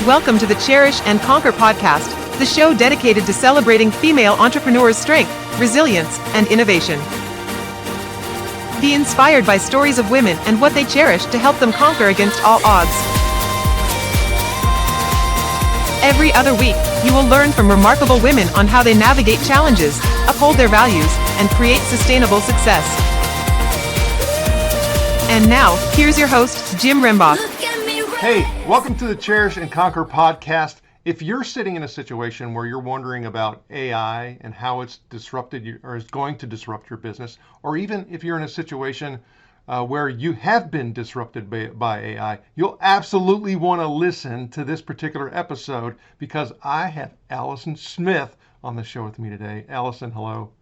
Welcome to the Cherish and Conquer podcast, the show dedicated to celebrating female entrepreneurs' strength, resilience, and innovation. Be inspired by stories of women and what they cherish to help them conquer against all odds. Every other week, you will learn from remarkable women on how they navigate challenges, uphold their values, and create sustainable success. And now, here's your host, Jim Remboff. Hey, welcome to the Cherish and Conquer podcast. If you're sitting in a situation where you're wondering about AI and how it's disrupted you or is going to disrupt your business, or even if you're in a situation where you have been disrupted by AI, you'll absolutely want to listen to this particular episode because I have Allison Smith on the show with me today. Allison, hello.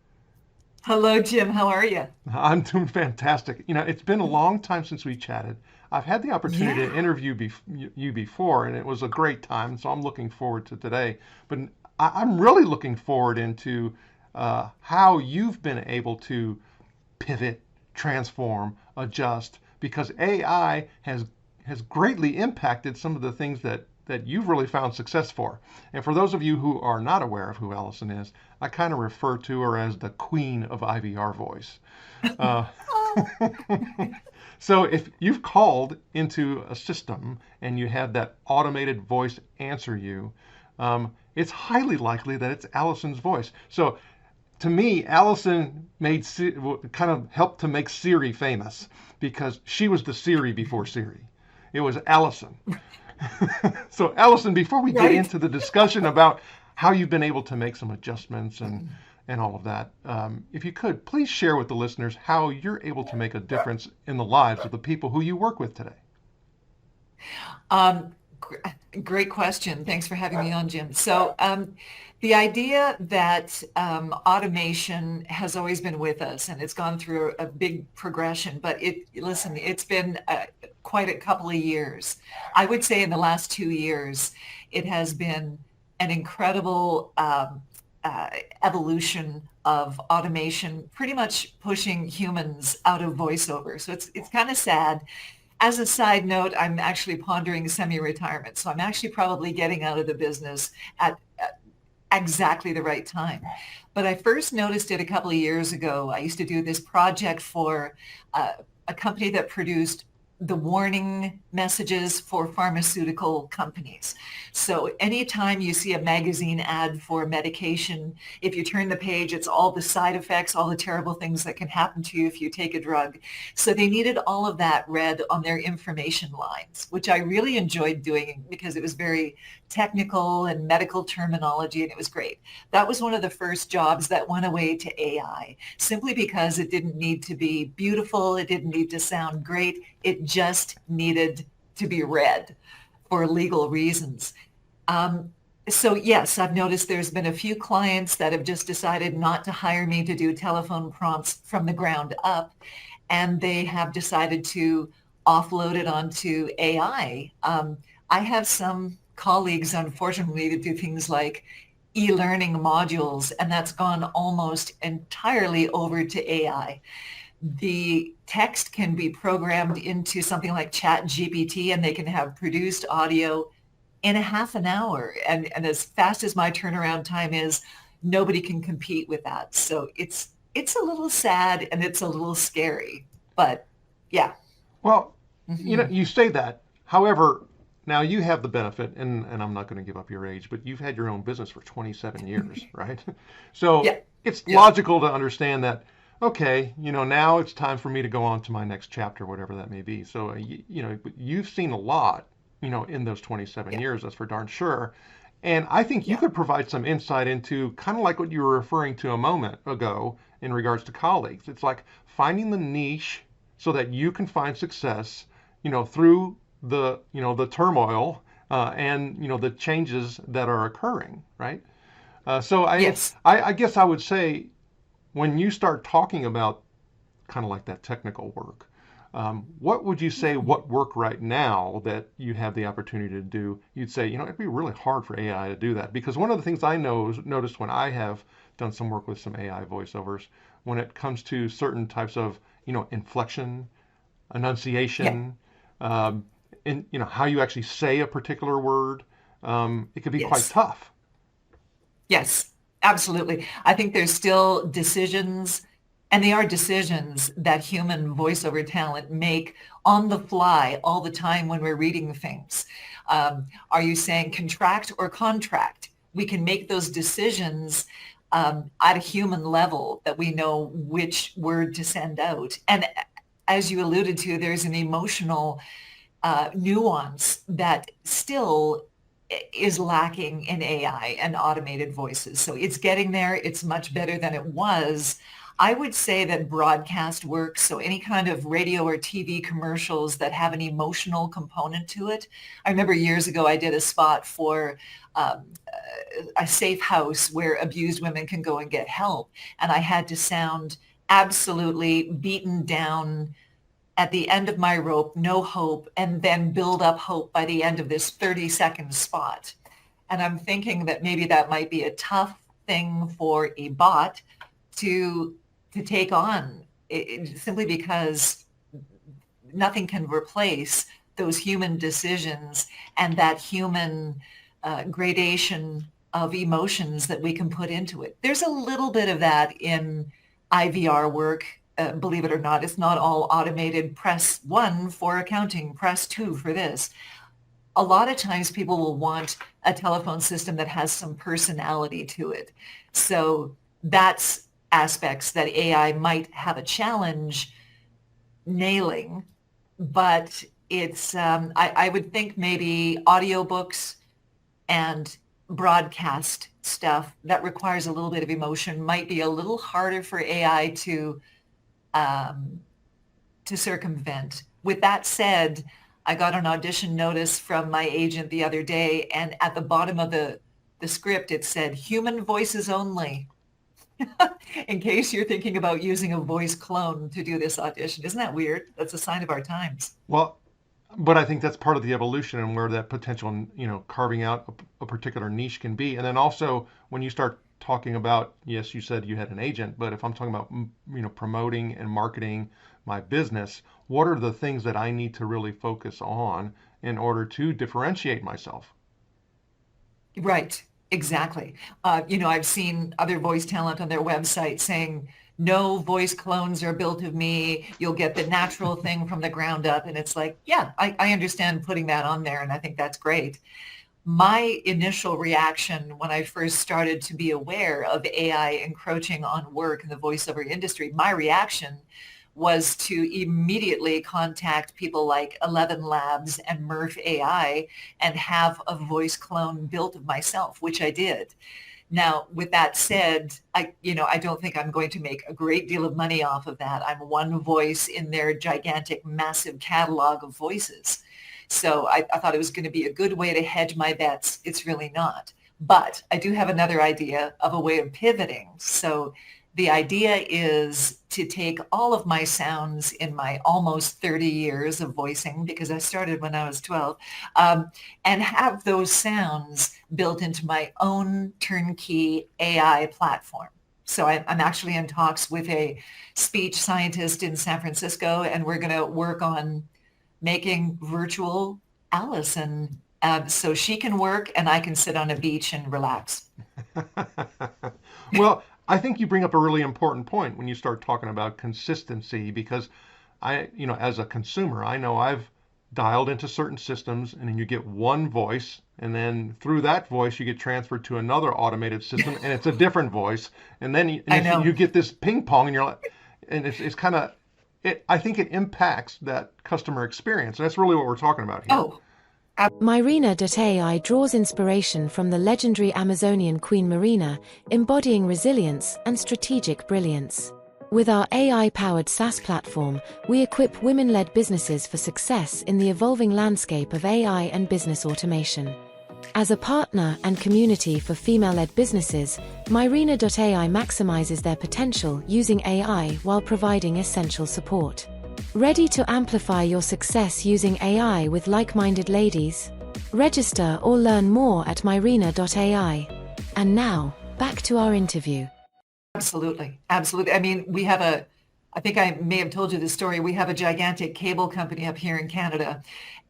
Hello, Jim. How are you? I'm doing fantastic. You know, it's been a long time since we chatted. I've had the opportunity to interview you before, and it was a great time, so I'm looking forward to today. But I'm really looking forward into how you've been able to pivot, transform, adjust, because AI has greatly impacted some of the things that you've really found success for. And for those of you who are not aware of who Allison is, I kind of refer to her as the queen of IVR voice. So if you've called into a system and you had that automated voice answer you, it's highly likely that it's Allison's voice. So to me, Allison kind of helped to make Siri famous because she was the Siri before Siri. It was Allison. So Allison, before we get into the discussion about how you've been able to make some adjustments and all of that, if you could, please share with the listeners how you're able to make a difference in the lives of the people who you work with today. Great question. Thanks for having me on, Jim. So the idea that automation has always been with us, and it's gone through a big progression, but it's been quite a couple of years. I would say in the last 2 years, it has been an incredible evolution of automation, pretty much pushing humans out of voiceover. So it's kind of sad. As a side note, I'm actually pondering semi-retirement. So I'm actually probably getting out of the business at exactly the right time. But I first noticed it a couple of years ago. I used to do this project for a company that produced the warning messages for pharmaceutical companies. So anytime you see a magazine ad for medication, if you turn the page, it's all the side effects, all the terrible things that can happen to you if you take a drug. So they needed all of that read on their information lines, which I really enjoyed doing because it was very technical and medical terminology, and it was great. That was one of the first jobs that went away to AI, simply because it didn't need to be beautiful. It didn't need to sound great. It just needed to be read for legal reasons. So yes, I've noticed there's been a few clients that have just decided not to hire me to do telephone prompts from the ground up, and they have decided to offload it onto AI. I have some colleagues, unfortunately, that do things like e-learning modules, and that's gone almost entirely over to AI. The text can be programmed into something like Chat GPT, and they can have produced audio in a half an hour. And as fast as my turnaround time is, nobody can compete with that. So it's a little sad and it's a little scary, but yeah. Well, you know, you say that. However, now you have the benefit, and I'm not going to give up your age, but you've had your own business for 27 years, right? So it's logical to understand that, okay, you know, now it's time for me to go on to my next chapter, whatever that may be. So, you know, you've seen a lot, you know, in those 27 years, that's for darn sure. And I think you could provide some insight into kind of like what you were referring to a moment ago in regards to colleagues. It's like finding the niche so that you can find success, you know, through the, you know, the turmoil and, you know, the changes that are occurring, right? So I guess I would say when you start talking about kind of like that technical work, what would you say what work right now that you have the opportunity to do? You'd say, you know, it'd be really hard for AI to do that, because one of the things I noticed when I have done some work with some AI voiceovers, when it comes to certain types of, you know, inflection, enunciation, and you know how you actually say a particular word, it could be Yes. quite tough. Yes, absolutely. I think there's still decisions, and they are decisions that human voiceover talent make on the fly all the time when we're reading things. Are you saying contract or contract? We can make those decisions at a human level, that we know which word to send out. And as you alluded to, there's an emotional nuance that still is lacking in AI and automated voices. So it's getting there. It's much better than it was. I would say that broadcast work, so any kind of radio or TV commercials that have an emotional component to it. I remember years ago I did a spot for a safe house where abused women can go and get help. And I had to sound absolutely beaten down at the end of my rope, no hope, and then build up hope by the end of this 30-second spot. And I'm thinking that maybe that might be a tough thing for a bot to take on, simply because nothing can replace those human decisions and that human gradation of emotions that we can put into it. There's a little bit of that in IVR work. Believe it or not, it's not all automated. Press 1 for accounting, press 2 for this. A lot of times people will want a telephone system that has some personality to it. So that's aspects that AI might have a challenge nailing, but it's, I would think maybe audiobooks and broadcast stuff that requires a little bit of emotion might be a little harder for AI to circumvent. With that said, I got an audition notice from my agent the other day, and at the bottom of the script, it said, human voices only, in case you're thinking about using a voice clone to do this audition. Isn't that weird? That's a sign of our times. Well, but I think that's part of the evolution and where that potential, carving out a particular niche can be. And then also when you start talking about, yes, you said you had an agent, but if I'm talking about, promoting and marketing my business, what are the things that I need to really focus on in order to differentiate myself? Right, exactly. I've seen other voice talent on their website saying, no voice clones are built of me. You'll get the natural thing from the ground up. And it's like, yeah, I understand putting that on there. And I think that's great. My initial reaction when I first started to be aware of AI encroaching on work in the voiceover industry, my reaction was to immediately contact people like 11 Labs and Murph AI and have a voice clone built of myself, which I did. Now, with that said, I don't think I'm going to make a great deal of money off of that. I'm one voice in their gigantic, massive catalog of voices. So I thought it was going to be a good way to hedge my bets. It's really not. But I do have another idea of a way of pivoting. So the idea is to take all of my sounds in my almost 30 years of voicing, because I started when I was 12, and have those sounds built into my own turnkey AI platform. So I'm actually in talks with a speech scientist in San Francisco, and we're going to work on making virtual Allison so she can work and I can sit on a beach and relax. Well, I think you bring up a really important point when you start talking about consistency, because as a consumer, I know I've dialed into certain systems and then you get one voice, and then through that voice you get transferred to another automated system and it's a different voice. And then you get this ping pong and you're like, and it's kind of, I think it impacts that customer experience. And that's really what we're talking about here. Oh, Myrina.ai draws inspiration from the legendary Amazonian Queen Myrina, embodying resilience and strategic brilliance. With our AI-powered SaaS platform, we equip women-led businesses for success in the evolving landscape of AI and business automation. As a partner and community for female-led businesses, myrina.ai maximizes their potential using AI while providing essential support. Ready to amplify your success using AI with like-minded ladies? Register or learn more at myrina.ai. And now, back to our interview. absolutely. Absolutely. I mean, I think I may have told you this story. We have a gigantic cable company up here in Canada,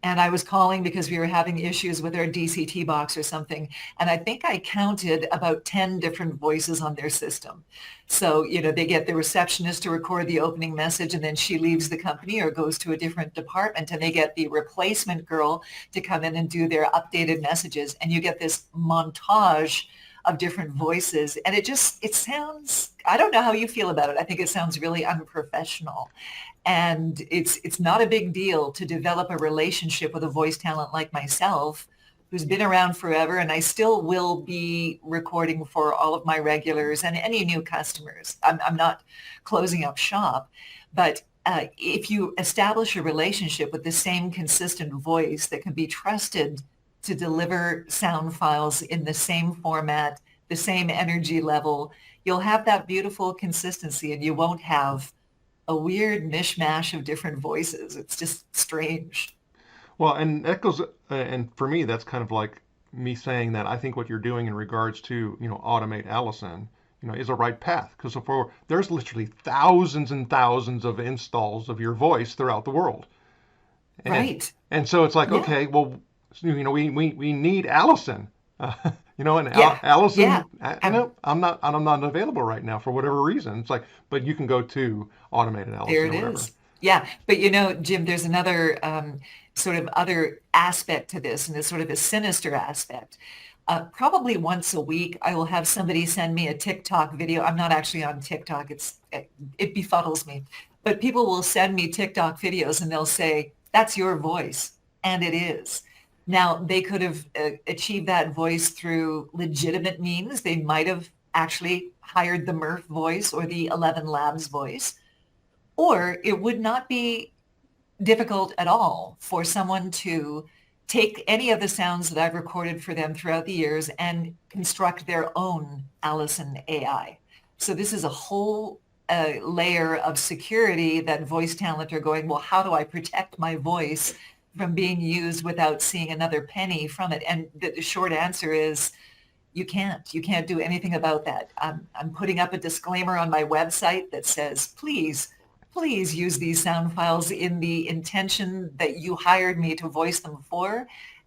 and I was calling because we were having issues with our DCT box or something. And I think I counted about 10 different voices on their system. So, they get the receptionist to record the opening message, and then she leaves the company or goes to a different department, and they get the replacement girl to come in and do their updated messages. And you get this montage of different voices. And it sounds, I don't know how you feel about it. I think it sounds really unprofessional. And it's not a big deal to develop a relationship with a voice talent like myself, who's been around forever, and I still will be recording for all of my regulars and any new customers. I'm not closing up shop, but if you establish a relationship with the same consistent voice that can be trusted to deliver sound files in the same format, the same energy level, you'll have that beautiful consistency, and you won't have a weird mishmash of different voices. It's just strange. Well, and that goes, and for me, that's kind of like me saying that I think what you're doing in regards to, automate Allison, is a right path. Because there's literally thousands and thousands of installs of your voice throughout the world. Right. And so it's like, okay, well, we need Allison. Allison, I'm not available right now for whatever reason. It's like, but you can go to automated Allison. There it is. Yeah, but Jim, there's another sort of other aspect to this, and it's sort of a sinister aspect. Probably once a week, I will have somebody send me a TikTok video. I'm not actually on TikTok. It befuddles me. But people will send me TikTok videos, and they'll say, that's your voice. And it is. Now, they could have achieved that voice through legitimate means. They might have actually hired the Murph voice or the 11 Labs voice. Or it would not be difficult at all for someone to take any of the sounds that I've recorded for them throughout the years and construct their own Allison AI. So this is a whole layer of security that voice talent are going, well, how do I protect my voice from being used without seeing another penny from it? And the short answer is you can't do anything about that. I'm putting up a disclaimer on my website that says, please use these sound files in the intention that you hired me to voice them for,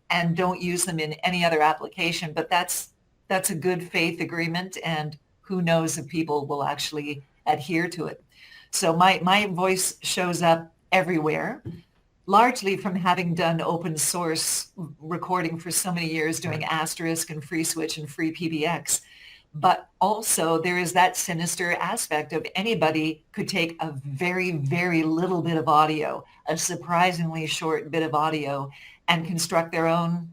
and don't use them in any other application. But that's a good faith agreement, and who knows if people will actually adhere to it. So my voice shows up everywhere, largely from having done open source recording for so many years, doing Asterisk and Free Switch and Free PBX. But also there is that sinister aspect of anybody could take a very, very little bit of audio, a surprisingly short bit of audio, and construct their own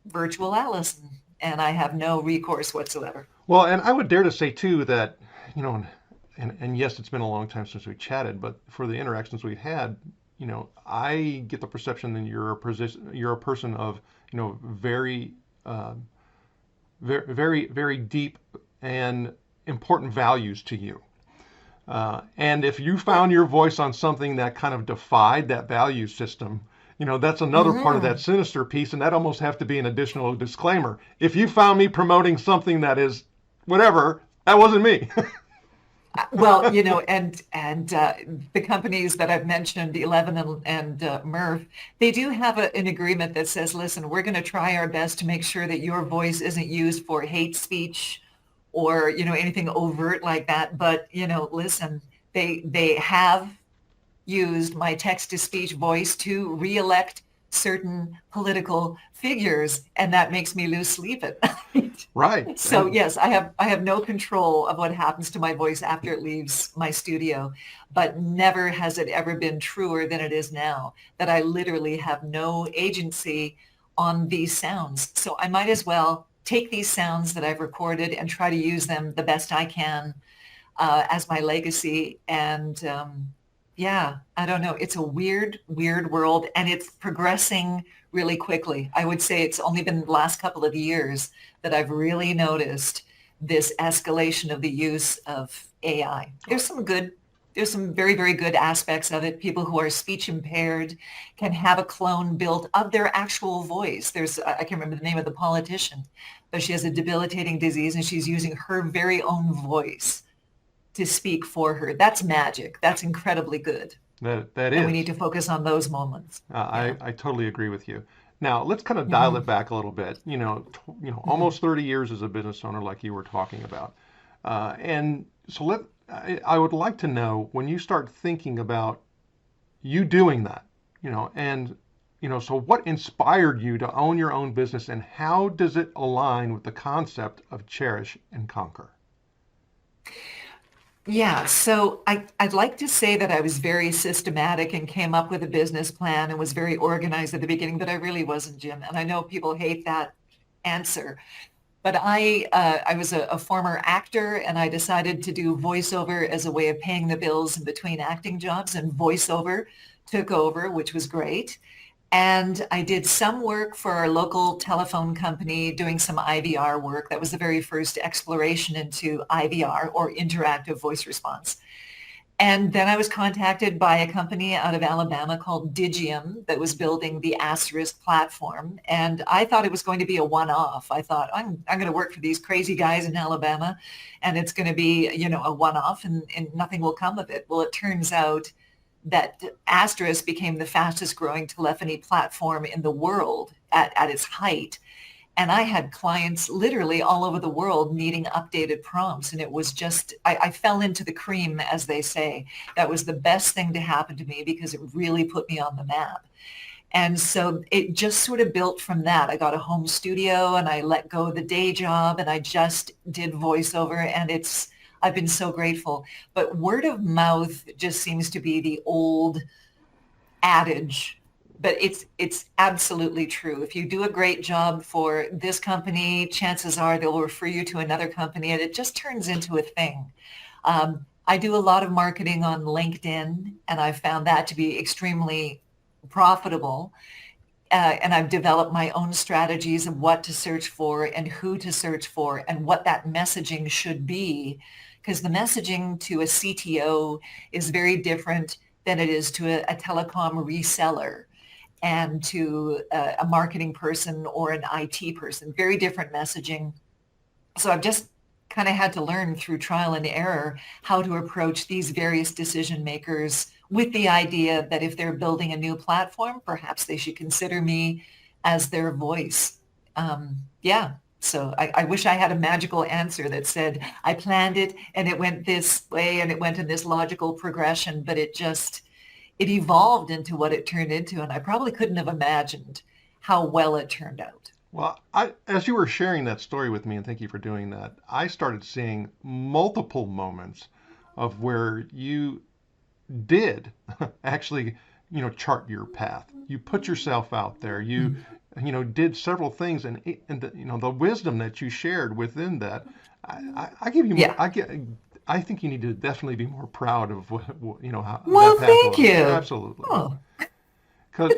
virtual Allison. And I have no recourse whatsoever. Well, and I would dare to say too that, and yes, it's been a long time since we chatted, but for the interactions we've had, I get the perception that you're a person of, very, very, very deep and important values to you. And if you found your voice on something that kind of defied that value system, that's another part of that sinister piece, and that almost have to be an additional disclaimer. If you found me promoting something that is whatever, that wasn't me. Well, and the companies that I've mentioned, 11 and Murph, they do have an agreement that says, listen, we're going to try our best to make sure that your voice isn't used for hate speech or, anything overt like that. But, listen, they have used my text-to-speech voice to reelect certain political figures, and that makes me lose sleep at night. Right. So yes, I have no control of what happens to my voice after it leaves my studio, but never has it ever been truer than it is now, that I literally have no agency on these sounds. So I might as well take these sounds that I've recorded and try to use them the best I can as my legacy. And I don't know. It's a weird world, and it's progressing really quickly. I would say it's only been the last couple of years that I've really noticed this escalation of the use of AI. There's some very, very good aspects of it. People who are speech impaired can have a clone built of their actual voice. I can't remember the name of the politician, but she has a debilitating disease, and she's using her very own voice to speak for her. That's magic. That's incredibly good. That And we is. need to focus on those moments. Yeah. I totally agree with you. Now let's kind of dial it back a little bit. Almost 30 years as a business owner, like you were talking about, and so I would like to know when you start thinking about you doing that, and so what inspired you to own your own business, and how does it align with the concept of cherish and conquer? Yeah, so I'd like to say that I was very systematic and came up with a business plan and was very organized at the beginning, but I really wasn't, Jim. And I know people hate that answer, but I was a former actor, and I decided to do voiceover as a way of paying the bills in between acting jobs, and voiceover took over, which was great. And I did some work for our local telephone company doing some IVR work. That was the very first exploration into IVR, or interactive voice response. And then I was contacted by a company out of Alabama called Digium that was building the Asterisk platform. And I thought it was going to be a one-off. I thought, I'm going to work for these crazy guys in Alabama, and it's going to be, a one-off, and nothing will come of it. Well, it turns out that Asterisk became the fastest growing telephony platform in the world at its height. And I had clients literally all over the world needing updated prompts. And it was just, I fell into the cream, as they say. That was the best thing to happen to me because it really put me on the map. And so it just sort of built from that. I got a home studio and I let go of the day job and I just did voiceover, and I've been so grateful. But word of mouth just seems to be the old adage, but it's absolutely true. If you do a great job for this company, chances are they'll refer you to another company, and it just turns into a thing. I do a lot of marketing on LinkedIn, and I've found that to be extremely profitable. And I've developed my own strategies of what to search for and who to search for and what that messaging should be, because the messaging to a CTO is very different than it is to a telecom reseller and to a marketing person or an IT person. Very different messaging. So I've just kind of had to learn through trial and error how to approach these various decision makers, with the idea that if they're building a new platform, perhaps they should consider me as their voice. Yeah. So I wish I had a magical answer that said, I planned it and it went this way and it went in this logical progression, but it evolved into what it turned into. And I probably couldn't have imagined how well it turned out. Well, as you were sharing that story with me, and thank you for doing that, I started seeing multiple moments of where you did actually, chart your path. You put yourself out there. You, did several things, and the wisdom that you shared within that. I give you, Yeah. I think you need to definitely be more proud of how Well, that path thank was. you. Absolutely. Oh. 'Cause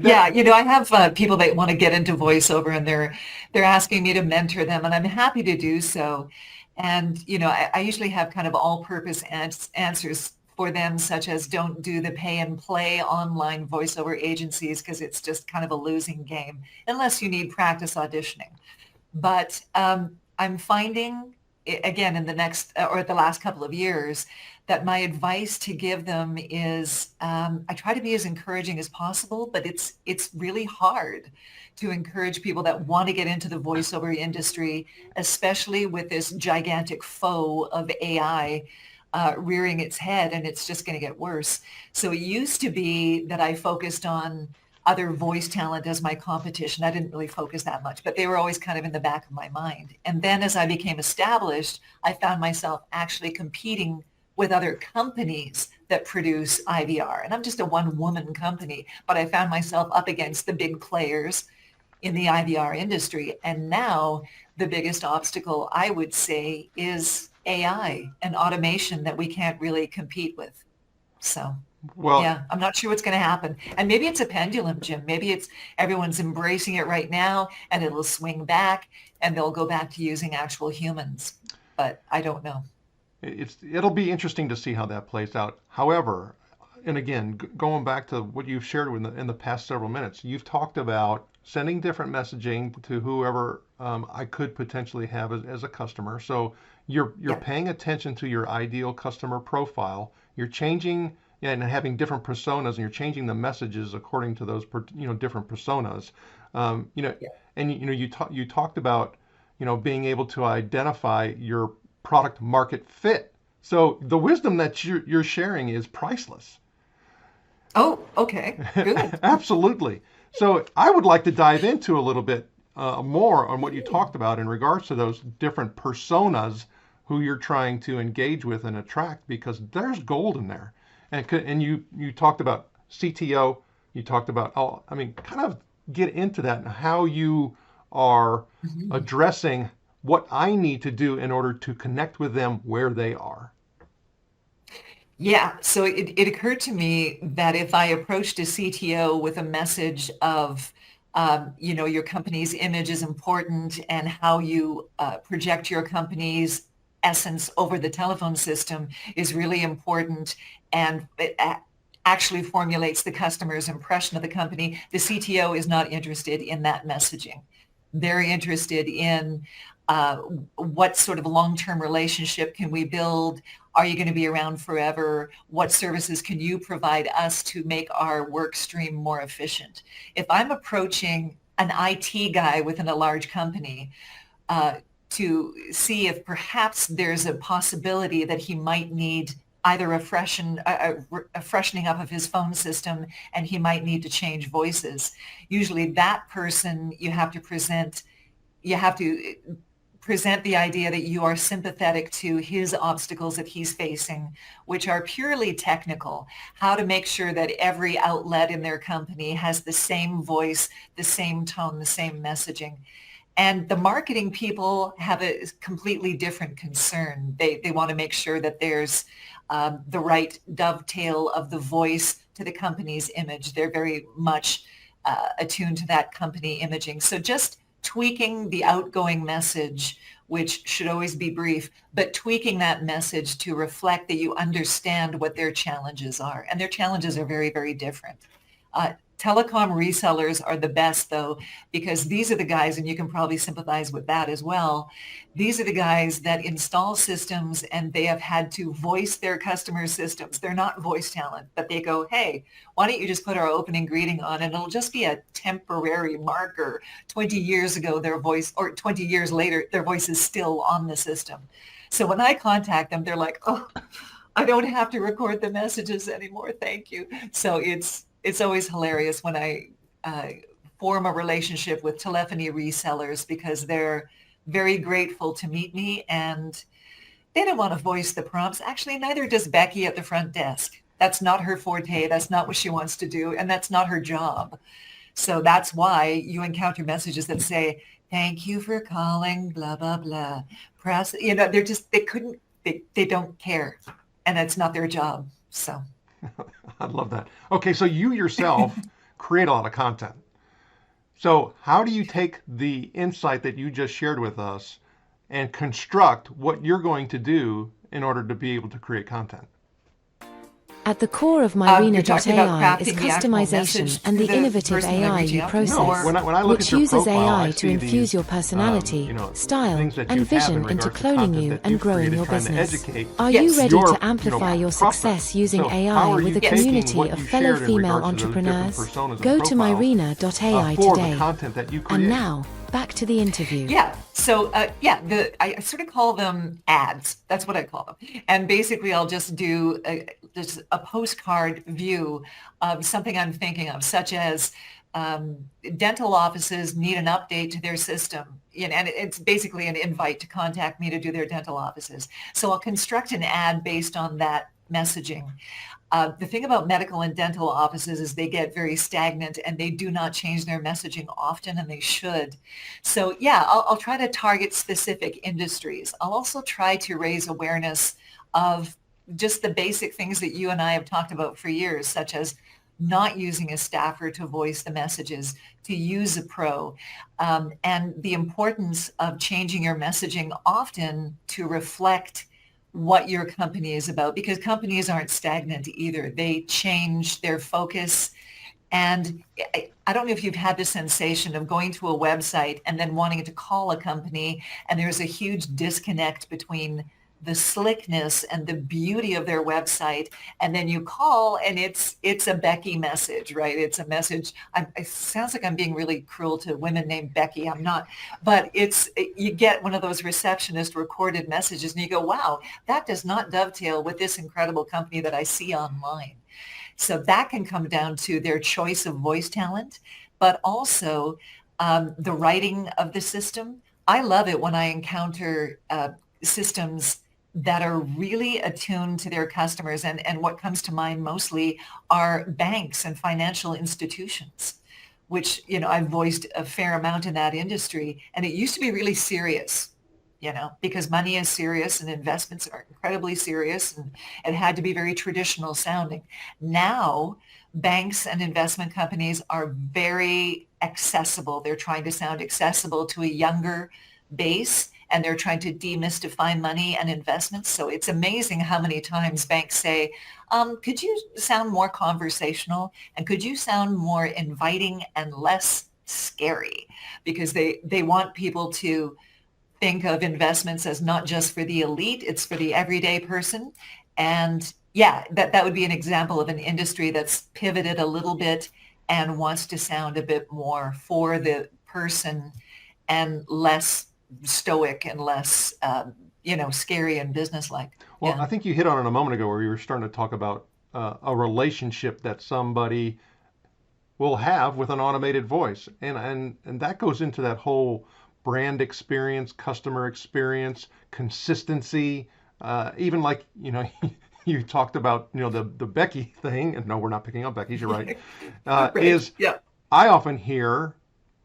Yeah, I have people that want to get into voiceover, and they're asking me to mentor them, and I'm happy to do so. And I usually have kind of all-purpose answers for them, such as don't do the pay and play online voiceover agencies because it's just kind of a losing game unless you need practice auditioning. But I'm finding, again, in the next or the last couple of years, that my advice to give them is I try to be as encouraging as possible, but it's really hard to encourage people that want to get into the voiceover industry, especially with this gigantic foe of AI rearing its head, and it's just going to get worse. So it used to be that I focused on other voice talent as my competition. I didn't really focus that much, but they were always kind of in the back of my mind. And then as I became established, I found myself actually competing with other companies that produce IVR. And I'm just a one-woman company, but I found myself up against the big players in the IVR industry. And now the biggest obstacle, I would say, is AI and automation that we can't really compete with. So, Well, yeah, I'm not sure what's going to happen. And maybe it's a pendulum, Jim. Maybe it's everyone's embracing it right now and it'll swing back and they'll go back to using actual humans. But I don't know. it'll be interesting to see how that plays out. However, and again, going back to what you've shared in the past several minutes, you've talked about sending different messaging to whoever I could potentially have as a customer. So you're paying attention to your ideal customer profile. You're changing and having different personas, and you're changing the messages according to those different personas. Yeah. And you talked about being able to identify your product market fit. So the wisdom that you're sharing is priceless. Oh, okay, good. Absolutely. So I would like to dive into a little bit more on what you talked about in regards to those different personas who you're trying to engage with and attract, because there's gold in there. And you talked about CTO, you talked about, kind of get into that and how you are addressing what I need to do in order to connect with them where they are. Yeah, so it occurred to me that if I approached a CTO with a message of, your company's image is important and how you project your company's essence over the telephone system is really important, and it actually formulates the customer's impression of the company, the CTO is not interested in that messaging. They're interested in what sort of long-term relationship can we build? Are you going to be around forever? What services can you provide us to make our work stream more efficient? If I'm approaching an IT guy within a large company to see if perhaps there's a possibility that he might need either a freshening up of his phone system, and he might need to change voices. Usually that person you have to present the idea that you are sympathetic to his obstacles that he's facing, which are purely technical. How to make sure that every outlet in their company has the same voice, the same tone, the same messaging. And the marketing people have a completely different concern. They want to make sure that there's the right dovetail of the voice to the company's image. They're very much attuned to that company imaging. So just tweaking the outgoing message, which should always be brief, but tweaking that message to reflect that you understand what their challenges are. And their challenges are very, very different. Telecom resellers are the best, though, because these are the guys, and you can probably sympathize with that as well. These are the guys that install systems, and they have had to voice their customer systems. They're not voice talent, but they go, hey, why don't you just put our opening greeting on, and it'll just be a temporary marker. 20 years ago, their voice, or 20 years later, their voice is still on the system. So when I contact them, they're like, oh, I don't have to record the messages anymore. Thank you. So it's always hilarious when I form a relationship with telephony resellers, because they're very grateful to meet me, and they don't want to voice the prompts. Actually, neither does Becky at the front desk. That's not her forte. That's not what she wants to do, and that's not her job. So that's why you encounter messages that say, thank you for calling, blah, blah, blah. Press, they don't care, and it's not their job. So. I love that. Okay, so you yourself create a lot of content. So how do you take the insight that you just shared with us and construct what you're going to do in order to be able to create content? At the core of myrina.ai is customization and the innovative AI you process, which uses AI to infuse your personality, style, and vision into cloning you and growing your business. Are you ready to amplify your success using AI with a community of fellow female entrepreneurs? Go to myrina.ai today. And now, back to the interview. Yeah. So, I sort of call them ads. That's what I call them. And basically, I'll just do just a postcard view of something I'm thinking of, such as dental offices need an update to their system. And it's basically an invite to contact me to do their dental offices. So I'll construct an ad based on that messaging. The thing about medical and dental offices is they get very stagnant, and they do not change their messaging often, and they should. So yeah, I'll try to target specific industries. I'll also try to raise awareness of just the basic things that you and I have talked about for years, such as not using a staffer to voice the messages, to use a pro, and the importance of changing your messaging often to reflect what your company is about, because companies aren't stagnant either. They change their focus. And I don't know if you've had the sensation of going to a website and then wanting to call a company, and there's a huge disconnect between the slickness and the beauty of their website, and then you call and it's a Becky message, right? It's a message. It sounds like I'm being really cruel to women named Becky. I'm not, but you get one of those receptionist recorded messages and you go, wow, that does not dovetail with this incredible company that I see online. So that can come down to their choice of voice talent, but also the writing of the system. I love it when I encounter systems that are really attuned to their customers. And what comes to mind mostly are banks and financial institutions, which, I've voiced a fair amount in that industry. And it used to be really serious, because money is serious and investments are incredibly serious, and it had to be very traditional sounding. Now, banks and investment companies are very accessible. They're trying to sound accessible to a younger base, and they're trying to demystify money and investments. So it's amazing how many times banks say, could you sound more conversational, and could you sound more inviting and less scary? Because they want people to think of investments as not just for the elite, it's for the everyday person. And yeah, that would be an example of an industry that's pivoted a little bit and wants to sound a bit more for the person and less stoic and less, scary and businesslike. Well, Yeah. I think you hit on it a moment ago where you were starting to talk about a relationship that somebody will have with an automated voice. And that goes into that whole brand experience, customer experience, consistency, even like, you talked about, the Becky thing, and no, we're not picking up Becky's, you're right, Right. Yeah. I often hear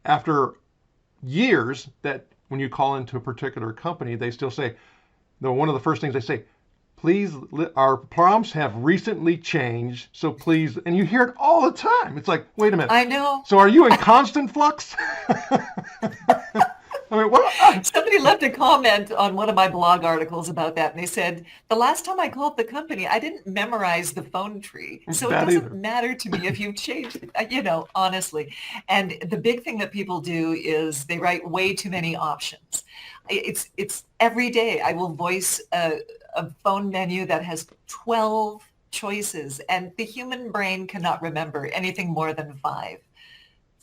after years that when you call into a particular company, they still say, one of the first things they say, please, our prompts have recently changed, so please, and you hear it all the time. It's like, wait a minute. I know. So are you in constant flux? I mean, what? Somebody left a comment on one of my blog articles about that, and they said, the last time I called the company, I didn't memorize the phone tree. So it That doesn't either. matter to me if you've changed it, honestly. And the big thing that people do is they write way too many options. It's every day I will voice a phone menu that has 12 choices, and the human brain cannot remember anything more than 5.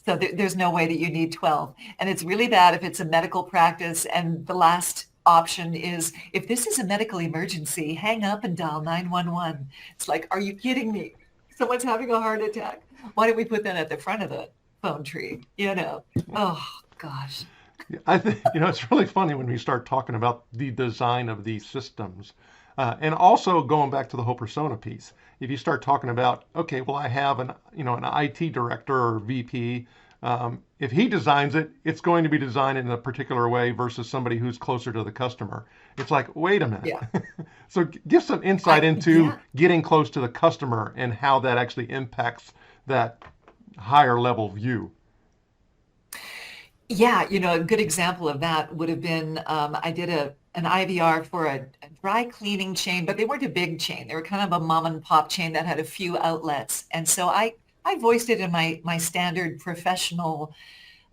So there's no way that you need 12. And it's really bad if it's a medical practice and the last option is, if this is a medical emergency, hang up and dial 911. It's like, are you kidding me? Someone's having a heart attack. Why don't we put that at the front of the phone tree? Oh, gosh. I think, it's really funny when we start talking about the design of these systems. And also going back to the whole persona piece, if you start talking about, okay, well, I have an IT director or VP. If he designs it, it's going to be designed in a particular way versus somebody who's closer to the customer. It's like, wait a minute. Yeah. So give some insight into getting close to the customer and how that actually impacts that higher level view. Yeah, a good example of that would have been, I did an IVR for a dry cleaning chain, but they weren't a big chain. They were kind of a mom and pop chain that had a few outlets. And so I voiced it in my standard professional,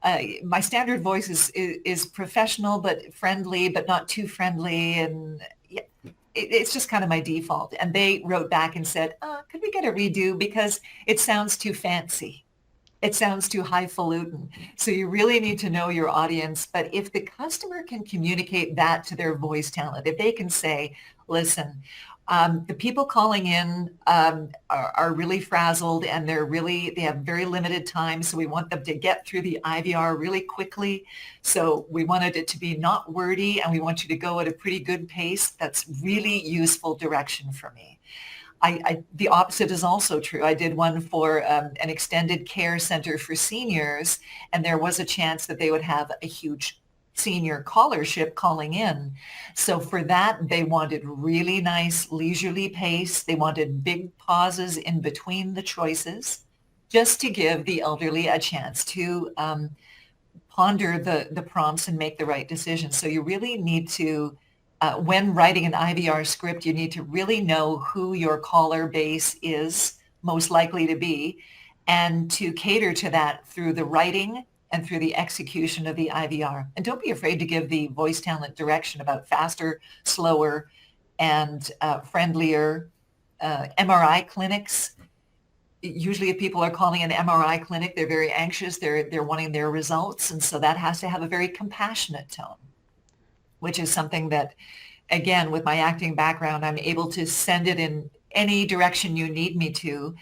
my standard voice is professional, but friendly, but not too friendly. And it's just kind of my default. And they wrote back and said, could we get a redo because it sounds too fancy. It sounds too highfalutin. So you really need to know your audience. But if the customer can communicate that to their voice talent, if they can say, listen, the people calling in are really frazzled and they have very limited time. So we want them to get through the IVR really quickly. So we wanted it to be not wordy, and we want you to go at a pretty good pace. That's really useful direction for me. The opposite is also true. I did one for an extended care center for seniors, and there was a chance that they would have a huge senior callership calling in. So for that, they wanted really nice leisurely pace. They wanted big pauses in between the choices, just to give the elderly a chance to ponder the prompts and make the right decision. So you really need to when writing an IVR script, you need to really know who your caller base is most likely to be, and to cater to that through the writing and through the execution of the IVR. And don't be afraid to give the voice talent direction about faster, slower, and friendlier MRI clinics. Usually if people are calling an MRI clinic, they're very anxious, they're wanting their results. And so that has to have a very compassionate tone, which is something that, again, with my acting background, I'm able to send it in any direction you need me to.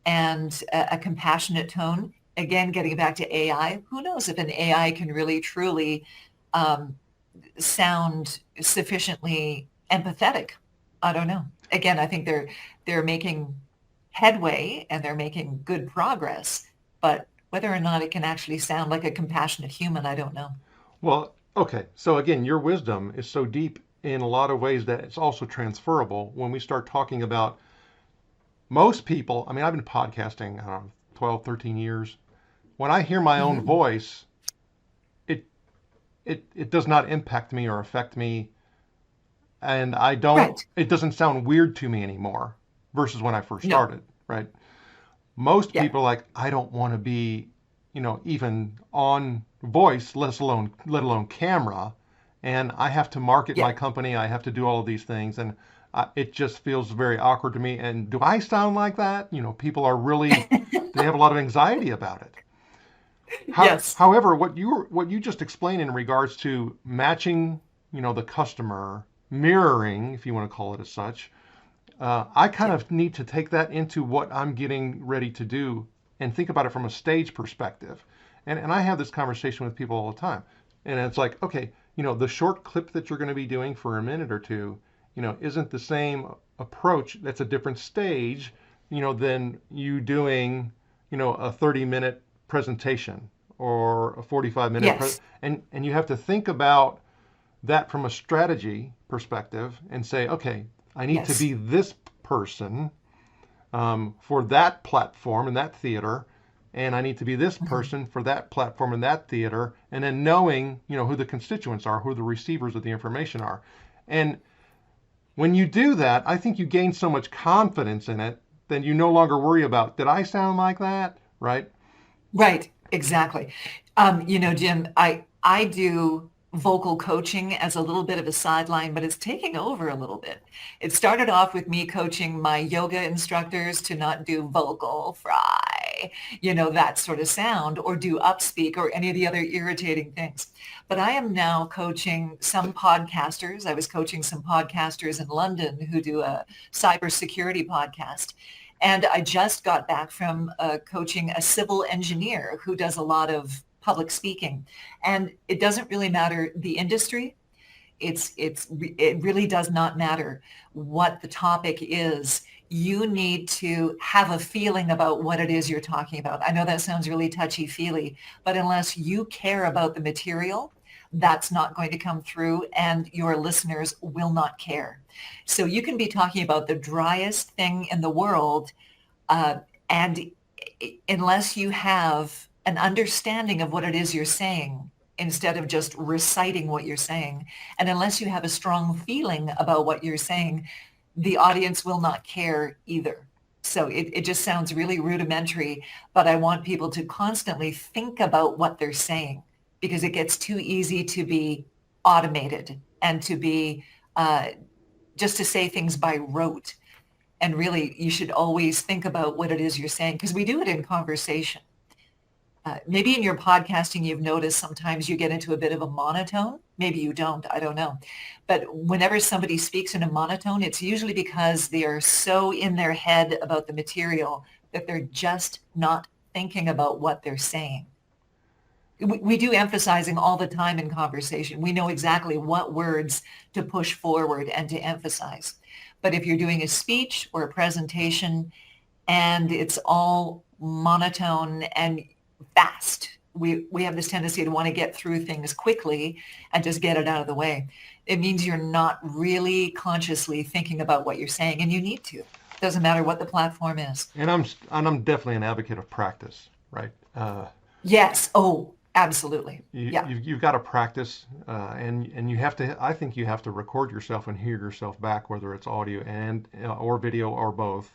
And a compassionate tone, again, getting back to AI, who knows if an AI can really, truly sound sufficiently empathetic? I don't know. Again, I think they're making headway and they're making good progress, but whether or not it can actually sound like a compassionate human, I don't know. Well, okay. So again, your wisdom is so deep in a lot of ways that it's also transferable when we start talking about most people. I mean, I've been podcasting, I don't know, 12, 13 years. When I hear my own voice, it does not impact me or affect me. And I don't, Right. it doesn't sound weird to me anymore versus when I first started, right? Most people are like, I don't want to be, even on voice, let alone camera. And I have to market my company. I have to do all of these things. And it just feels very awkward to me. And do I sound like that? People are really, they have a lot of anxiety about it. Yes. However, what you just explained in regards to matching, the customer, mirroring, if you want to call it as such, I kind of need to take that into what I'm getting ready to do and think about it from a stage perspective. And I have this conversation with people all the time. And it's like, okay, the short clip that you're going to be doing for a minute or two, isn't the same approach. That's a different stage, than you doing, a 30-minute presentation or a 45-minute. And you have to think about that from a strategy perspective and say, okay, I need to be this person for that platform and that theater, and I need to be this person for that platform and that theater, and then knowing, who the constituents are, who the receivers of the information are. And when you do that, I think you gain so much confidence in it, then you no longer worry about, did I sound like that, right? Right, exactly. Jim, I do vocal coaching as a little bit of a sideline, but it's taking over a little bit. It started off with me coaching my yoga instructors to not do vocal fry, that sort of sound, or do upspeak or any of the other irritating things. But I am now coaching some podcasters. I was coaching some podcasters in London who do a cybersecurity podcast. And I just got back from coaching a civil engineer who does a lot of public speaking. And it doesn't really matter the industry. It really does not matter what the topic is. You need to have a feeling about what it is you're talking about. I know that sounds really touchy-feely, but unless you care about the material, that's not going to come through, and your listeners will not care. So you can be talking about the driest thing in the world, and unless you have an understanding of what it is you're saying, instead of just reciting what you're saying, and unless you have a strong feeling about what you're saying, the audience will not care either. So it just sounds really rudimentary, but I want people to constantly think about what they're saying, because it gets too easy to be automated and to be just to say things by rote. And really, you should always think about what it is you're saying, because we do it in conversation. Maybe in your podcasting, you've noticed sometimes you get into a bit of a monotone. Maybe you don't, I don't know. But whenever somebody speaks in a monotone, it's usually because they are so in their head about the material that they're just not thinking about what they're saying. We do emphasizing all the time in conversation. We know exactly what words to push forward and to emphasize. But if you're doing a speech or a presentation and it's all monotone and fast, we have this tendency to want to get through things quickly and just get it out of the way. It means you're not really consciously thinking about what you're saying, and you need to. It doesn't matter what the platform is. And I'm definitely an advocate of practice, right? Yes. Oh, absolutely. You've got to practice, and you have to. I think you have to record yourself and hear yourself back, whether it's audio and or video or both,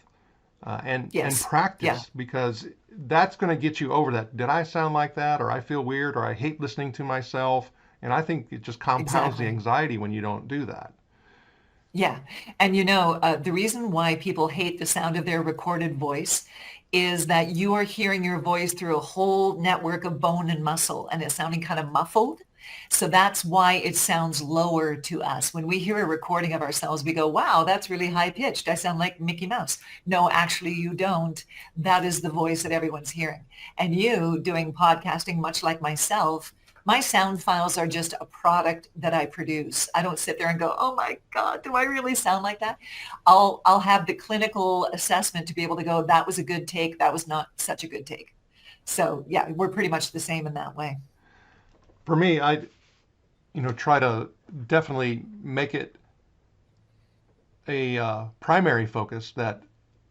and practice, because that's going to get you over that. Did I sound like that, or I feel weird, or I hate listening to myself? And I think it just compounds the anxiety when you don't do that. Yeah. And the reason why people hate the sound of their recorded voice is that you are hearing your voice through a whole network of bone and muscle, and it's sounding kind of muffled. So that's why it sounds lower to us. When we hear a recording of ourselves, we go, wow, that's really high pitched. I sound like Mickey Mouse. No, actually you don't. That is the voice that everyone's hearing. And you doing podcasting, much like myself, my sound files are just a product that I produce. I don't sit there and go, oh my God, do I really sound like that? I'll have the clinical assessment to be able to go, that was a good take. That was not such a good take. So yeah, we're pretty much the same in that way. For me, I, try to definitely make it a primary focus that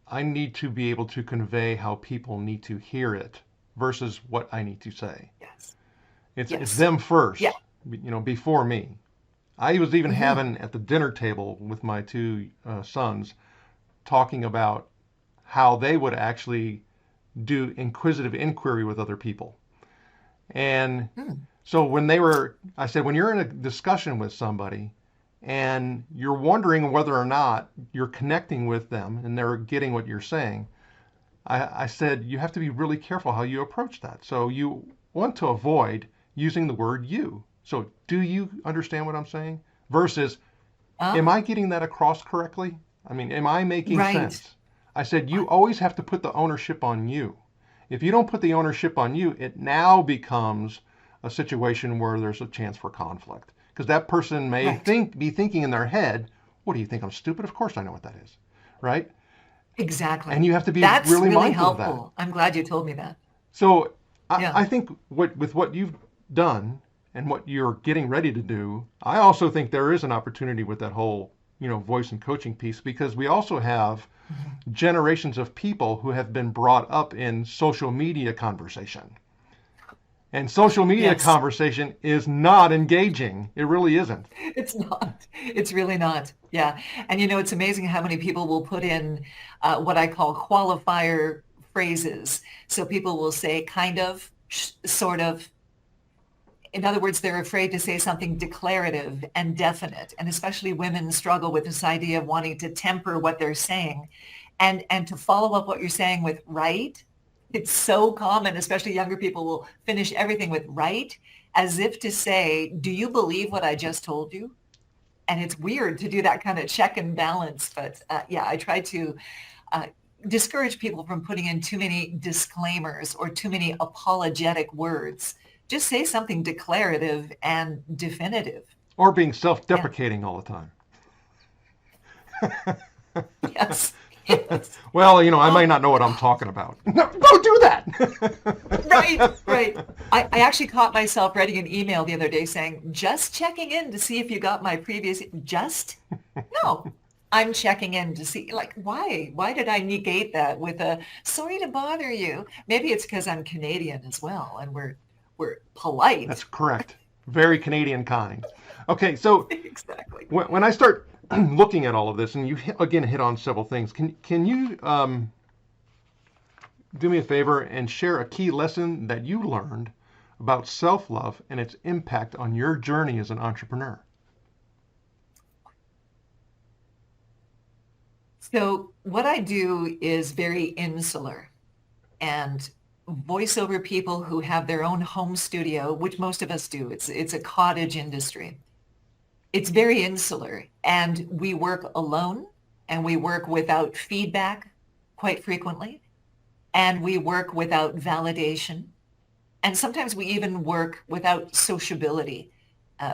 I need to be able to convey how people need to hear it versus what I need to say. Yes. It's them first, yeah. Before me. I was even having at the dinner table with my two sons talking about how they would actually do inquisitive inquiry with other people. And so I said, when you're in a discussion with somebody and you're wondering whether or not you're connecting with them and they're getting what you're saying, I said, you have to be really careful how you approach that. So you want to avoid using the word you. So do you understand what I'm saying? Versus, am I getting that across correctly? I mean, am I making sense? I said, you always have to put the ownership on you. If you don't put the ownership on you, it now becomes a situation where there's a chance for conflict. Because that person may be thinking in their head, what do you think, I'm stupid? Of course I know what that is, right? Exactly. And you have to be That's really mindful helpful. of that. I'm glad you told me that. So I think with what you've done and what you're getting ready to do, I also think there is an opportunity with that whole, voice and coaching piece, because we also have generations of people who have been brought up in social media conversation. And social media conversation is not engaging. It really isn't. It's not. It's really not. Yeah. And it's amazing how many people will put in what I call qualifier phrases. So people will say kind of, sort of. In other words, they're afraid to say something declarative and definite. And especially women struggle with this idea of wanting to temper what they're saying and to follow up what you're saying with right. It's so common, especially younger people will finish everything with right, as if to say, do you believe what I just told you? And it's weird to do that kind of check and balance. But I try to discourage people from putting in too many disclaimers or too many apologetic words. Just say something declarative and definitive. Or being self-deprecating all the time. Yes. Well, I might not know what I'm talking about. No, don't do that. Right. I actually caught myself writing an email the other day saying, just checking in to see if you got my previous, no, I'm checking in to see, why did I negate that with a, sorry to bother you? Maybe it's because I'm Canadian as well, and we're polite. That's correct. Very Canadian kind. Okay, so exactly. When I start looking at all of this, and you again hit on several things, can you do me a favor and share a key lesson that you learned about self-love and its impact on your journey as an entrepreneur? So what I do is very insular, and voiceover people who have their own home studio, which most of us do, it's a cottage industry. It's very insular, and we work alone, and we work without feedback quite frequently, and we work without validation, and sometimes we even work without sociability.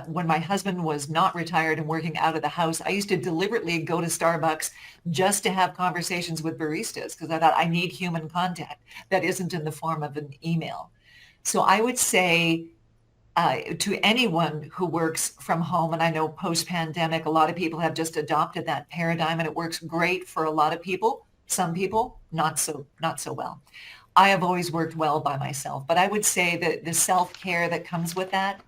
When my husband was not retired and working out of the house, I used to deliberately go to Starbucks just to have conversations with baristas because I thought I need human contact that isn't in the form of an email. So I would say to anyone who works from home, and I know post-pandemic, a lot of people have just adopted that paradigm, and it works great for a lot of people. Some people, not so well. I have always worked well by myself, but I would say that the self-care that comes with that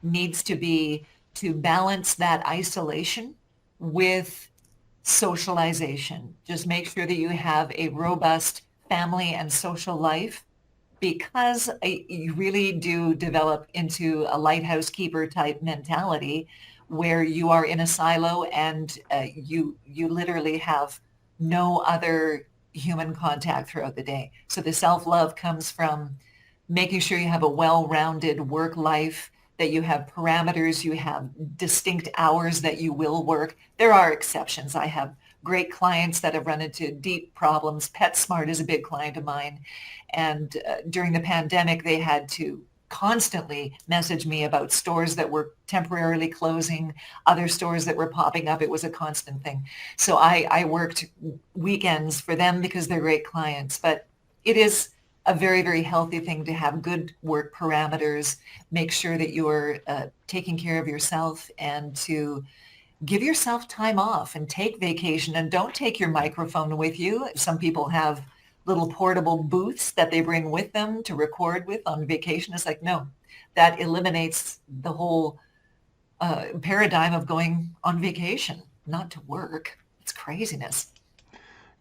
needs to be to balance that isolation with socialization. Just make sure that you have a robust family and social life because you really do develop into a lighthouse keeper type mentality where you are in a silo and you literally have no other human contact throughout the day. So the self-love comes from making sure you have a well-rounded work life, that you have parameters, you have distinct hours that you will work. There are exceptions. I have great clients that have run into deep problems. PetSmart is a big client of mine. And during the pandemic, they had to constantly message me about stores that were temporarily closing, other stores that were popping up. It was a constant thing. So I worked weekends for them because they're great clients. But it is a very, very healthy thing to have good work parameters, make sure that you're taking care of yourself, and to give yourself time off and take vacation, and don't take your microphone with you. Some people have little portable booths that they bring with them to record with on vacation. It's like, no, that eliminates the whole paradigm of going on vacation, not to work. It's craziness.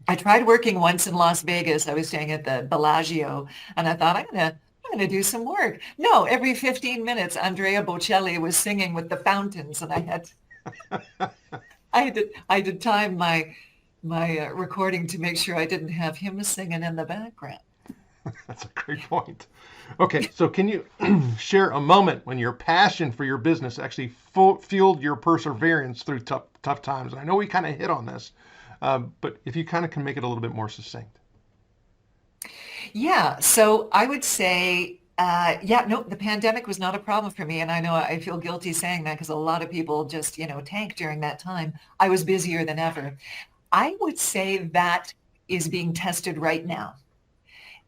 I tried working once in Las Vegas. I was staying at the Bellagio, and I thought, I'm gonna do some work. No, every 15 minutes, Andrea Bocelli was singing with the fountains, and I had to time my recording to make sure I didn't have him singing in the background. That's a great point. Okay, so can you share a moment when your passion for your business actually fueled your perseverance through tough times? And I know we kind of hit on this. But if you kind of can make it a little bit more succinct. Yeah, so I would say, the pandemic was not a problem for me. And I know I feel guilty saying that because a lot of people just, tanked during that time. I was busier than ever. I would say that is being tested right now.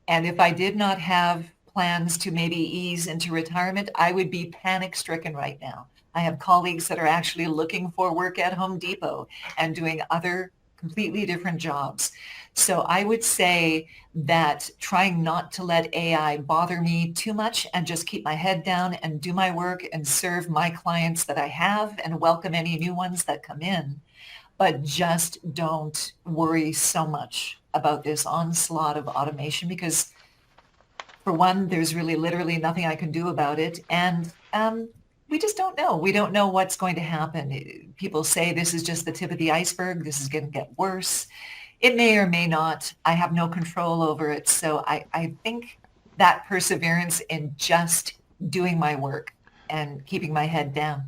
And if I did not have plans to maybe ease into retirement, I would be panic stricken right now. I have colleagues that are actually looking for work at Home Depot and doing other completely different jobs. So I would say that trying not to let AI bother me too much and just keep my head down and do my work and serve my clients that I have and welcome any new ones that come in, but just don't worry so much about this onslaught of automation, because for one, there's really literally nothing I can do about it. And we just don't know. We don't know what's going to happen. People say this is just the tip of the iceberg. This is going to get worse. It may or may not. I have no control over it. So I think that perseverance in just doing my work and keeping my head down.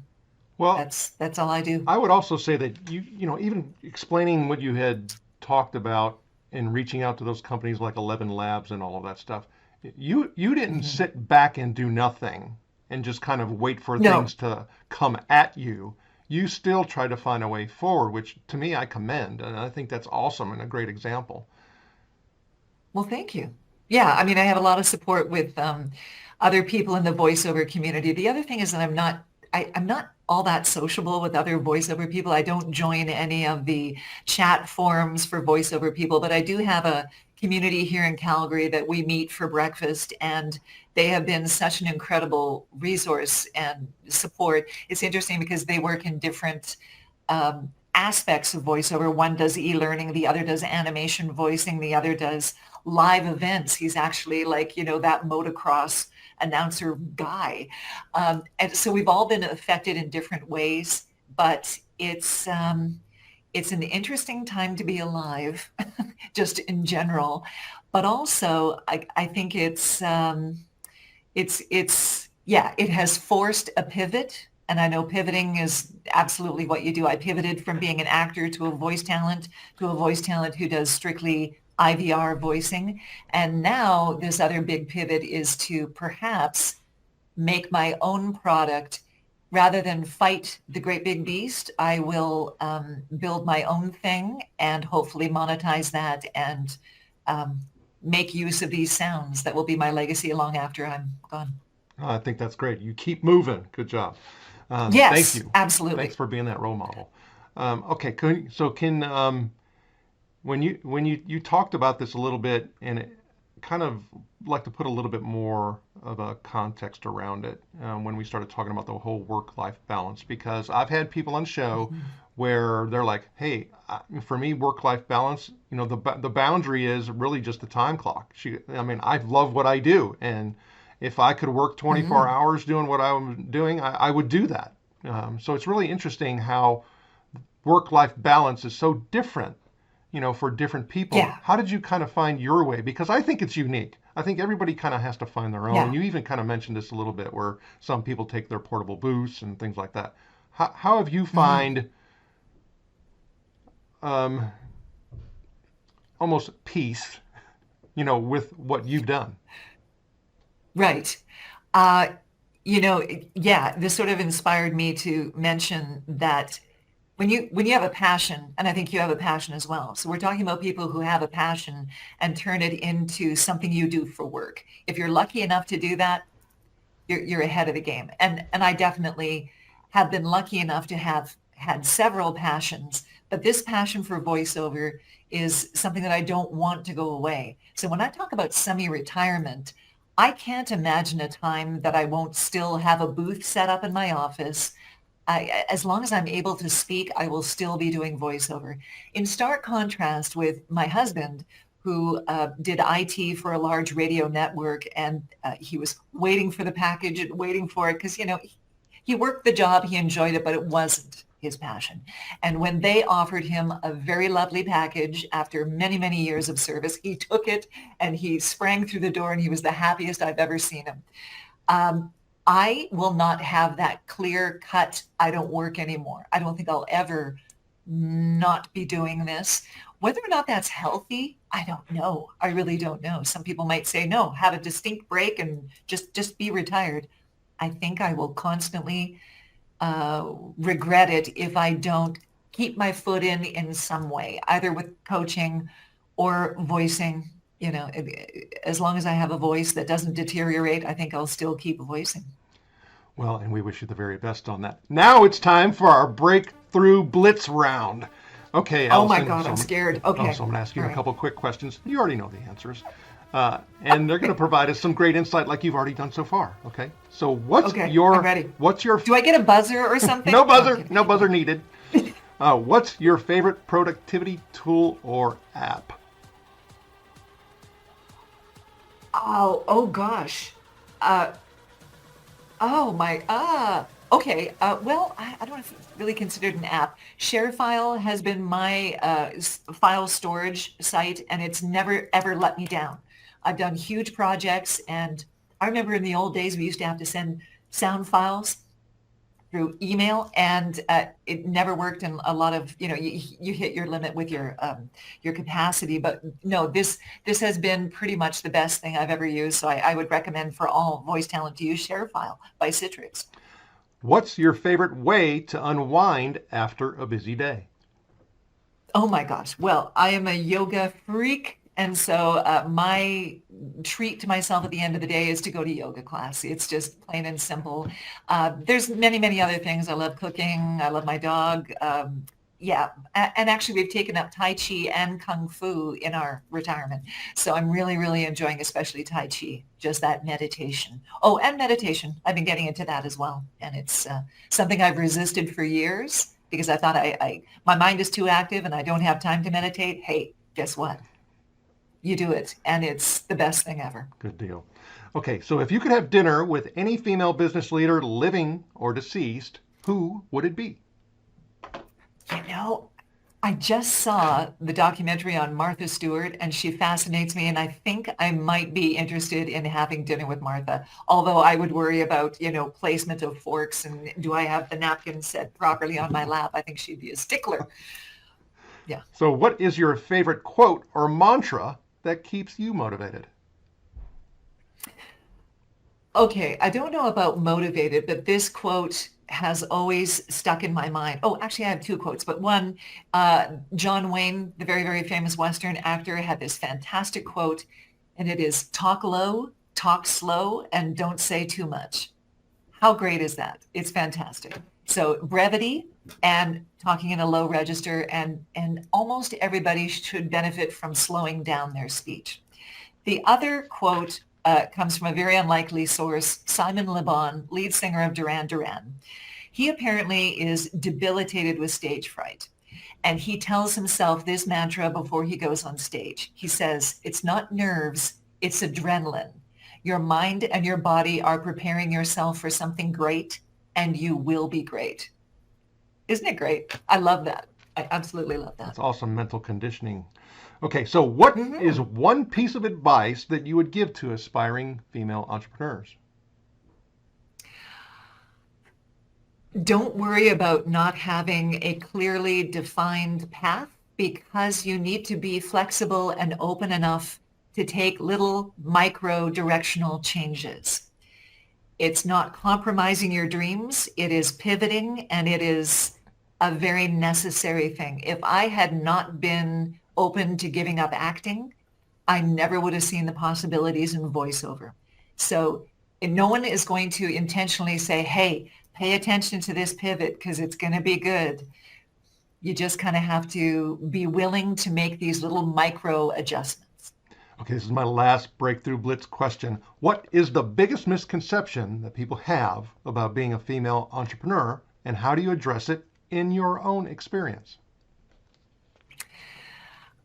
Well, that's all I do. I would also say that you know, even explaining what you had talked about and reaching out to those companies like 11 Labs and all of that stuff, you didn't sit back and do nothing and just kind of wait for things to come at you. You still try to find a way forward, which to me I commend, and I think that's awesome and a great example. Well, thank you. Yeah, I mean, I have a lot of support with other people in the voiceover community. The other thing is that I'm not all that sociable with other voiceover people. I don't join any of the chat forums for voiceover people, but I do have a community here in Calgary that we meet for breakfast, and they have been such an incredible resource and support. It's interesting because they work in different aspects of voiceover. One does e-learning, the other does animation voicing, the other does live events. He's actually like, that motocross announcer guy. And so we've all been affected in different ways, but it's an interesting time to be alive, just in general. But also, I think it has forced a pivot. And I know pivoting is absolutely what you do. I pivoted from being an actor to a voice talent who does strictly IVR voicing. And now this other big pivot is to perhaps make my own product. Rather than fight the great big beast, I will build my own thing and hopefully monetize that and make use of these sounds that will be my legacy long after I'm gone. Oh, I think that's great. You keep moving. Good job. Yes, thank you. Absolutely. Thanks for being that role model. When you talked about this a little bit, and it kind of like to put a little bit more of a context around it when we started talking about the whole work-life balance, because I've had people on show where they're like, hey, for me, work-life balance, the boundary is really just the time clock. I love what I do, and if I could work 24 hours doing what I'm doing, I would do that. So it's really interesting how work-life balance is so different, for different people. Yeah. How did you kind of find your way? Because I think it's unique. I think everybody kind of has to find their own. Yeah. And you even kind of mentioned this a little bit, where some people take their portable booths and things like that. How have you find almost peace, with what you've done? Right. This sort of inspired me to mention that when you have a passion, and I think you have a passion as well. So we're talking about people who have a passion and turn it into something you do for work. If you're lucky enough to do that, you're ahead of the game. And I definitely have been lucky enough to have had several passions, but this passion for voiceover is something that I don't want to go away. So when I talk about semi-retirement, I can't imagine a time that I won't still have a booth set up in my office. As long as I'm able to speak, I will still be doing voiceover. In stark contrast with my husband, who did IT for a large radio network, and he was waiting for the package and waiting for it because, he worked the job, he enjoyed it, but it wasn't his passion. And when they offered him a very lovely package after many, many years of service, he took it and he sprang through the door, and he was the happiest I've ever seen him. I will not have that clear cut, I don't work anymore. I don't think I'll ever not be doing this. Whether or not that's healthy, I don't know. I really don't know. Some people might say, no, have a distinct break and just be retired. I think I will constantly regret it if I don't keep my foot in some way, either with coaching or voicing. As long as I have a voice that doesn't deteriorate, I think I'll still keep voicing. Well, and we wish you the very best on that. Now it's time for our breakthrough blitz round. Okay, Allison. Oh my God, I'm scared. Okay. So I'm going to ask you a couple quick questions. You already know the answers. And they're going to provide us some great insight like you've already done so far. Okay. So I'm ready. Do I get a buzzer or something? No buzzer. No buzzer needed. What's your favorite productivity tool or app? Oh gosh. Okay. Well, I don't know if it's really considered an app. ShareFile has been my file storage site, and it's never, ever let me down. I've done huge projects, and I remember in the old days, we used to have to send sound files through email, and it never worked. And a lot of, you hit your limit with your capacity. But no, this has been pretty much the best thing I've ever used. So I would recommend for all voice talent to use ShareFile by Citrix. What's your favorite way to unwind after a busy day? Oh my gosh. Well, I am a yoga freak. And so my treat to myself at the end of the day is to go to yoga class. It's just plain and simple. There's many, many other things. I love cooking. I love my dog. And actually we've taken up Tai Chi and Kung Fu in our retirement. So I'm really, really enjoying especially Tai Chi, just that meditation. Oh, and meditation. I've been getting into that as well. And it's something I've resisted for years because I thought my mind is too active and I don't have time to meditate. Hey, guess what? You do it, and it's the best thing ever. Good deal. Okay, so if you could have dinner with any female business leader, living or deceased, who would it be? I just saw the documentary on Martha Stewart, and she fascinates me, and I think I might be interested in having dinner with Martha, although I would worry about, placement of forks and do I have the napkin set properly on my lap? I think she'd be a stickler. Yeah. So what is your favorite quote or mantra that keeps you motivated? Okay, I don't know about motivated, but this quote has always stuck in my mind. Oh, actually, I have two quotes, but one, John Wayne, the very, very famous Western actor, had this fantastic quote, and it is, talk low, talk slow, and don't say too much. How great is that? It's fantastic. So brevity and talking in a low register, and almost everybody should benefit from slowing down their speech. The other quote comes from a very unlikely source, Simon Le Bon, lead singer of Duran Duran. He apparently is debilitated with stage fright. And he tells himself this mantra before he goes on stage. He says, it's not nerves, it's adrenaline. Your mind and your body are preparing yourself for something great, and you will be great. Isn't it great? I love that. I absolutely love that. That's awesome mental conditioning. Okay, so what is one piece of advice that you would give to aspiring female entrepreneurs? Don't worry about not having a clearly defined path, because you need to be flexible and open enough to take little micro directional changes. It's not compromising your dreams. It is pivoting, and it is a very necessary thing. If I had not been open to giving up acting, I never would have seen the possibilities in voiceover. So no one is going to intentionally say, hey, pay attention to this pivot because it's going to be good. You just kind of have to be willing to make these little micro adjustments. Okay, this is my last Breakthrough Blitz question. What is the biggest misconception that people have about being a female entrepreneur, and how do you address it in your own experience?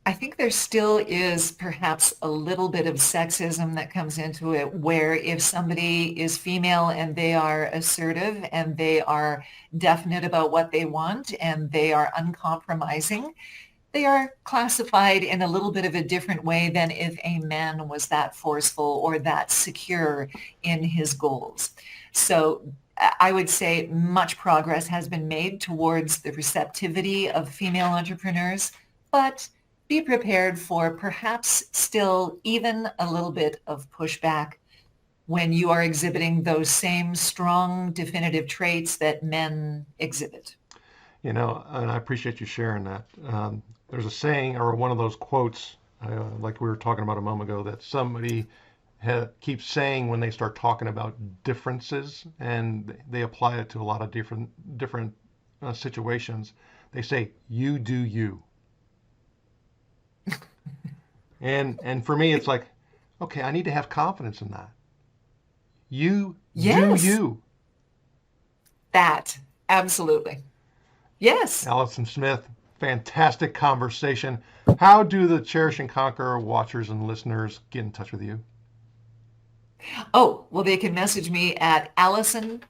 I think there still is perhaps a little bit of sexism that comes into it, where if somebody is female and they are assertive and they are definite about what they want and they are uncompromising, they are classified in a little bit of a different way than if a man was that forceful or that secure in his goals. So I would say much progress has been made towards the receptivity of female entrepreneurs, but be prepared for perhaps still even a little bit of pushback when you are exhibiting those same strong, definitive traits that men exhibit. You know, and I appreciate you sharing that. There's a saying, or one of those quotes, like we were talking about a moment ago, that somebody keeps saying when they start talking about differences, and they apply it to a lot of different situations. They say, you do you. And for me, it's like, okay, I need to have confidence in that. You do you. That, absolutely. Yes. Allison Smith, fantastic conversation. How do the Cherish and Conquer watchers and listeners get in touch with you? Oh, well, they can message me at Allison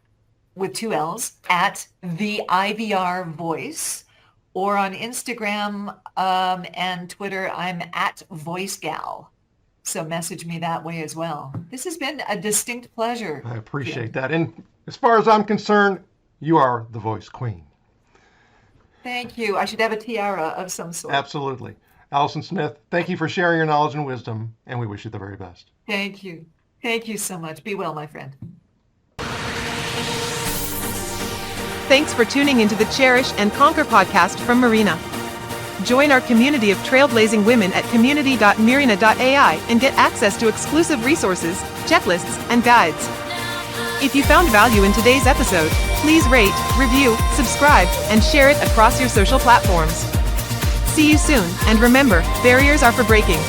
with 2 L's at the IVR Voice, or on Instagram and Twitter, I'm at VoiceGal. So message me that way as well. This has been a distinct pleasure. I appreciate that. And as far as I'm concerned, you are the voice queen. Thank you. I should have a tiara of some sort. Absolutely. Allison Smith, thank you for sharing your knowledge and wisdom, and we wish you the very best. Thank you. Thank you so much. Be well, my friend. Thanks for tuning into the Cherish and Conquer podcast from Myrina. Join our community of trailblazing women at community.myrina.ai and get access to exclusive resources, checklists, and guides. If you found value in today's episode, please rate, review, subscribe, and share it across your social platforms. See you soon, and remember, barriers are for breaking.